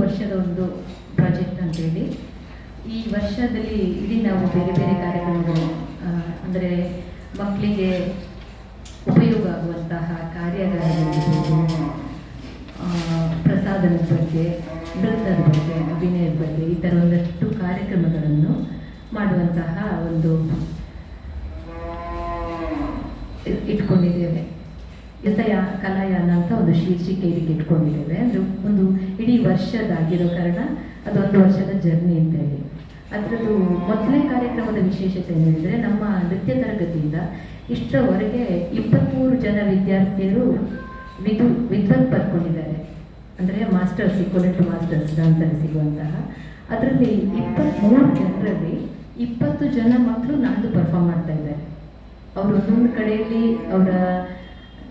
ವರ್ಷದ ಒಂದು ಪ್ರಾಜೆಕ್ಟ್ ಅಂತೇಳಿ. ಈ ವರ್ಷದಲ್ಲಿ ಇಡೀ ನಾವು ಬೇರೆ ಬೇರೆ ಕಾರ್ಯಕ್ರಮಗಳು ಅಂದರೆ ಮಕ್ಕಳಿಗೆ ಉಪಯೋಗ ಆಗುವಂತಹ ಕಾರ್ಯಾಗಾರಗಳಿರ್ಬೋದು, ಪ್ರಸಾದದ ಬಗ್ಗೆ, ನೃತ್ಯದ ಬಗ್ಗೆ, ಅಭಿನಯದ ಬಗ್ಗೆ, ಈ ಥರ ಒಂದಷ್ಟು ಕಾರ್ಯಕ್ರಮಗಳನ್ನು ಮಾಡುವಂತಹ ಒಂದು ಇಟ್ಕೊಂಡಿದ್ದೇವೆ. ಕಲಾಯಾನ ಅಂತ ಒಂದು ಶೀರ್ಷಿಕೆ ಇದಕ್ಕೆ ಇಟ್ಕೊಂಡಿದ್ದೇವೆ. ಅಂದರೆ ಒಂದು ಇಡೀ ವರ್ಷದಾಗಿರೋ ಕಾರಣ ಅದೊಂದು ವರ್ಷದ ಜರ್ನಿ ಅಂತ ಹೇಳಿ. ಅದರದ್ದು ಮೊದಲನೇ ಕಾರ್ಯಕ್ರಮದ ವಿಶೇಷತೆ ಏನು ಹೇಳಿದರೆ, ನಮ್ಮ ನೃತ್ಯ ತರಗತಿಯಿಂದ ಇಷ್ಟರವರೆಗೆ 23 ಜನ ವಿದ್ಯಾರ್ಥಿಯರು ವಿದ್ವತ್ ಬರ್ಕೊಂಡಿದ್ದಾರೆ. ಅಂದರೆ ಮಾಸ್ಟರ್ಸ್, ಇಕ್ವಲೆಂಟ್ ಮಾಸ್ಟರ್ಸ್ ಡಾನ್ಸಲ್ಲಿ ಸಿಗುವಂತಹ. ಅದರಲ್ಲಿ 23 ಜನರಲ್ಲಿ 20 ಜನ ಮಕ್ಕಳು ನಾಲ್ಕು ಪರ್ಫಾರ್ಮ್ ಮಾಡ್ತಾ ಇದ್ದಾರೆ. ಅವರು ಒಂದೊಂದು ಕಡೆಯಲ್ಲಿ ಅವರ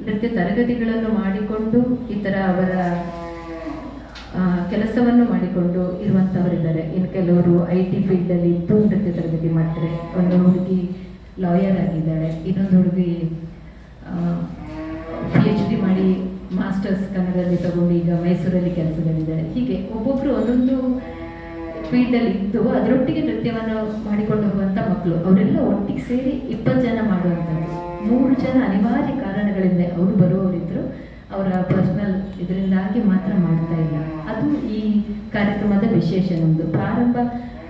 ನೃತ್ಯ ತರಗತಿಗಳನ್ನು ಮಾಡಿಕೊಂಡು ಈ ಥರ ಅವರ ಕೆಲಸವನ್ನು ಮಾಡಿಕೊಂಡು ಇರುವಂಥವರಿದ್ದಾರೆ. ಇನ್ನು ಕೆಲವರು IT ಫೀಲ್ಡಲ್ಲಿ ಇದ್ದು ನೃತ್ಯ ತರಗತಿ ಮಾಡ್ತಾರೆ. ಒಂದು ಹುಡುಗಿ ಲಾಯರ್ ಆಗಿದ್ದಾಳೆ, ಇನ್ನೊಂದು ಹುಡುಗಿ PhD ಮಾಡಿ ಮಾಸ್ಟರ್ಸ್ ಕನ್ನಡದಲ್ಲಿ ತಗೊಂಡು ಈಗ ಮೈಸೂರಲ್ಲಿ ಕೆಲಸದಲ್ಲಿದ್ದಾರೆ. ಹೀಗೆ ಒಬ್ಬೊಬ್ಬರು ಒಂದೊಂದು ಫೀಲ್ಡಲ್ಲಿ ಇದ್ದು ಅದರೊಟ್ಟಿಗೆ ನೃತ್ಯವನ್ನು ಮಾಡಿಕೊಂಡು ಹೋಗುವಂಥ ಮಕ್ಕಳು. ಅವರೆಲ್ಲ ಒಟ್ಟಿಗೆ ಸೇರಿ 20 ಜನ ಮಾಡುವಂಥದ್ದು. 3 ಜನ ಅನಿವಾರ್ಯ ಕಾರಣಗಳಿಂದ ಅವರು ಬರುವವರಿದ್ದರು. ಅವರ ಪರ್ಸನಲ್ ಇದರಿಂದಾಗಿ ಮಾತ್ರ ಮಾಡ್ತಾ ಇಲ್ಲ. ಅದು ಈ ಕಾರ್ಯಕ್ರಮದ ವಿಶೇಷ. ನಮ್ಮದು ಪ್ರಾರಂಭ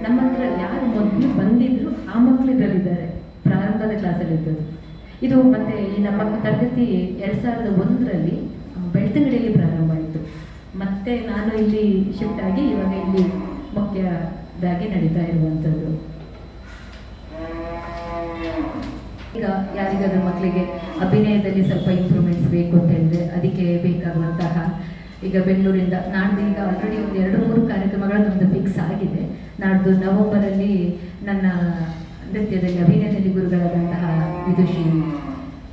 ನಮ್ಮ ಹತ್ರ ಯಾರು ಮೊದಲು ಬಂದಿದ್ರು ಆ ಮಕ್ಕಳು ಇದರಲ್ಲಿದ್ದಾರೆ, ಪ್ರಾರಂಭದ ಕ್ಲಾಸಲ್ಲಿದ್ದದ್ದು. ಇದು ಮತ್ತು ಈ ನಮ್ಮ ತರಗತಿ 2001ರಲ್ಲಿ ಬೆಳ್ತಂಗಡಿಯಲ್ಲಿ ಪ್ರಾರಂಭ ಆಯಿತು. ಮತ್ತು ನಾನು ಇಲ್ಲಿ ಶಿಫ್ಟ್ ಆಗಿ ಇವಾಗ ಇಲ್ಲಿ ಮುಖ್ಯದಾಗಿ ನಡೀತಾ ಇರುವಂಥದ್ದು. ಈಗ ಯಾರಿಗಾದ್ರೂ ಮಕ್ಕಳಿಗೆ ಅಭಿನಯದಲ್ಲಿ ಸ್ವಲ್ಪ ಇಂಪ್ರೂವ್ಮೆಂಟ್ಸ್ ಬೇಕು ಅಂತ ಹೇಳಿದ್ರೆ ಅದಕ್ಕೆ ಬೇಕಾಗುವಂತಹ, ಈಗ ಬೆಂಗಳೂರಿಂದ ನಾಡ್ದು ಈಗ ಆಲ್ರೆಡಿ ಒಂದು 2-3 ಕಾರ್ಯಕ್ರಮಗಳು ನಮ್ಮದು ಫಿಕ್ಸ್ ಆಗಿದೆ. ನಾಡ್ದು ನವೆಂಬರಲ್ಲಿ ನನ್ನ ನೃತ್ಯದಲ್ಲಿ ಅಭಿನಯದಲ್ಲಿ ಗುರುಗಳಾದಂತಹ ವಿದುಷಿ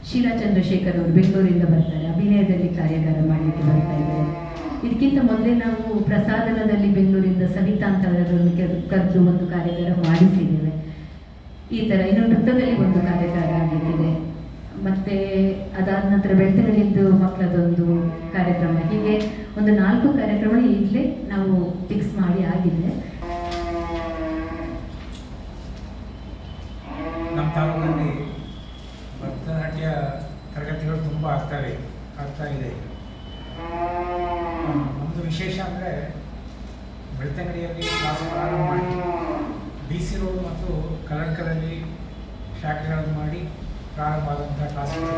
ಶೀಲಾ ಚಂದ್ರಶೇಖರ್ ಅವರು ಬೆಂಗಳೂರಿಂದ ಬರ್ತಾರೆ. ಅಭಿನಯದಲ್ಲಿ ಕಾರ್ಯಾಗಾರ ಮಾಡಲಿಕ್ಕೆ ಬರ್ತಾ ಇದ್ದಾರೆ. ಇದಕ್ಕಿಂತ ಮೊದಲೇ ನಾವು ಪ್ರಸಾದನದಲ್ಲಿ ಬೆಂಗಳೂರಿಂದ ಸವಿತಾ ಅಂತ ಅವರನ್ನು ಕರೆದು ಒಂದು ಕಾರ್ಯಾಗಾರ ಮಾಡಿಸಿದ್ದೇವೆ. ಈ ಥರ ಇನ್ನು ನೃತ್ಯದಲ್ಲಿ ಒಂದು ಕಾರ್ಯಾಗಾರ ಆಗಲಿಕ್ಕಿದೆ. ಮತ್ತು ಅದಾದ ನಂತರ ಬೆಳ್ತಂಗಡಿದ್ದು ಮಕ್ಕಳದೊಂದು ಕಾರ್ಯಕ್ರಮ. ಹೀಗೆ ಒಂದು 4 ಕಾರ್ಯಕ್ರಮ ಈಗಲೇ ನಾವು ಫಿಕ್ಸ್ ಮಾಡಿ ಆಗಿದೆ. ನಮ್ಮ ತಾಲೂಕಿನಲ್ಲಿ ಭರತನಾಟ್ಯ ತರಗತಿಗಳು ತುಂಬ ಆಗ್ತಾ ಇದೆ. ನಮ್ಮದು ವಿಶೇಷ ಅಂದರೆ ಬೆಳ್ತಂಗಡಿಯಲ್ಲಿ ಕ್ಲಾಸ್ ಪ್ರಾರಂಭ ಮಾಡಿ DC ರೋಡ್ ಮತ್ತು ಕಲ್ಲಡ್ಕದಲ್ಲಿ ಶಾಖೆಗಳನ್ನು ಮಾಡಿ ಪ್ರಾರಂಭ ಆದಂಥ ಕ್ಲಾಸ್ಗಳು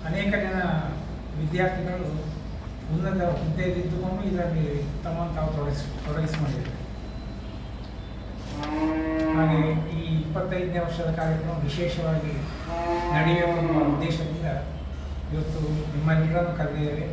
ಅನೇಕ ಜನ ವಿದ್ಯಾರ್ಥಿಗಳು ಉನ್ನತ ಹುದ್ದೆಯಲ್ಲಿದ್ದುಕೊಂಡು ಇದರಲ್ಲಿ ತಮ್ಮನ್ನು ತಾವು ತೊಡಗಿಸಿಕೊಂಡಿದ್ದಾರೆ. ಹಾಗೆ ಈ 25ನೇ ವರ್ಷದ ಕಾರ್ಯಕ್ರಮ ವಿಶೇಷವಾಗಿ ನಡೆಯಬೇಕೆಂಬ ಉದ್ದೇಶದಿಂದ ಇವತ್ತು ನಿಮ್ಮೆಲ್ಲರನ್ನು ಕರೆದಿದ್ದೇವೆ.